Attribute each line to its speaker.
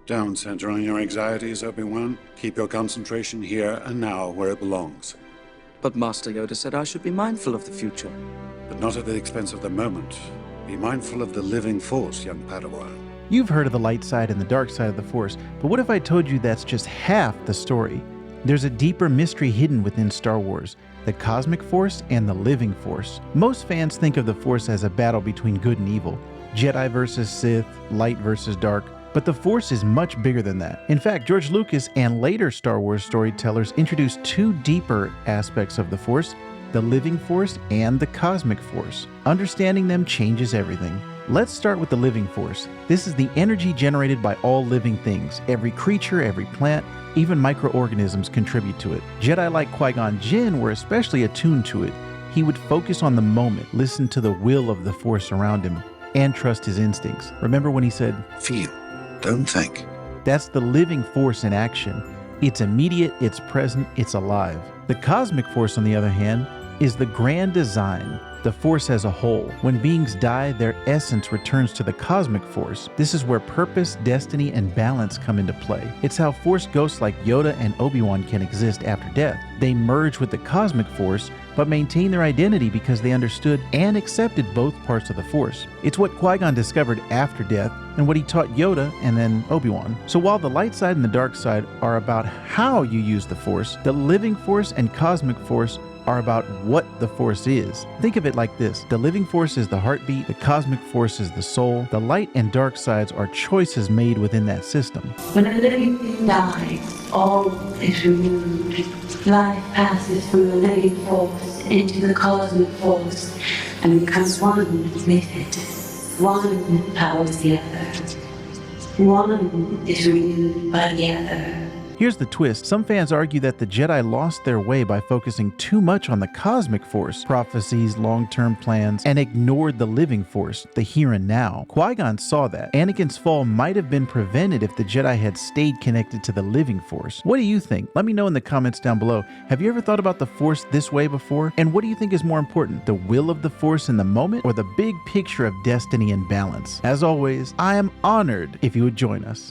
Speaker 1: Don't center on your anxieties, Obi-Wan. Keep your concentration here and now where it belongs.
Speaker 2: But Master Yoda said I should be mindful of the future.
Speaker 1: But not at the expense of the moment. Be mindful of the living force, young Padawan.
Speaker 3: You've heard of the light side and the dark side of the Force, but what if I told you that's just half the story? There's a deeper mystery hidden within Star Wars, the cosmic force and the living force. Most fans think of the Force as a battle between good and evil, Jedi versus Sith, light versus dark, but the Force is much bigger than that. In fact, George Lucas and later Star Wars storytellers introduced two deeper aspects of the Force, the living force and the cosmic force. Understanding them changes everything. Let's start with the living force. This is the energy generated by all living things. Every creature, every plant, even microorganisms contribute to it. Jedi like Qui-Gon Jinn were especially attuned to it. He would focus on the moment, listen to the will of the force around him, and trust his instincts. Remember when he said,
Speaker 1: Feel, don't think.
Speaker 3: That's the living force in action. It's immediate, it's present, it's alive. The cosmic force, on the other hand, is the grand design, the force as a whole. When beings die, their essence returns to the cosmic force. This is where purpose, destiny, and balance come into play. It's how force ghosts like Yoda and Obi-Wan can exist after death. They merge with the cosmic force, but maintain their identity because they understood and accepted both parts of the force. It's what Qui-Gon discovered after death and what he taught Yoda and then Obi-Wan. So while the light side and the dark side are about how you use the force, the living force and cosmic force are about what the force is. Think of it like this. The living force is the heartbeat, the cosmic force is the soul. The light and dark sides are choices made within that system.
Speaker 4: When a living thing dies, all is removed. Life passes from the living force into the cosmic force and becomes one with it. One powers the other. One is renewed by the other.
Speaker 3: Here's the twist. Some fans argue that the Jedi lost their way by focusing too much on the cosmic force, prophecies, long-term plans, and ignored the living force, the here and now. Qui-Gon saw that. Anakin's fall might have been prevented if the Jedi had stayed connected to the living force. What do you think? Let me know in the comments down below. Have you ever thought about the force this way before? And what do you think is more important, the will of the force in the moment or the big picture of destiny and balance? As always, I am honored if you would join us.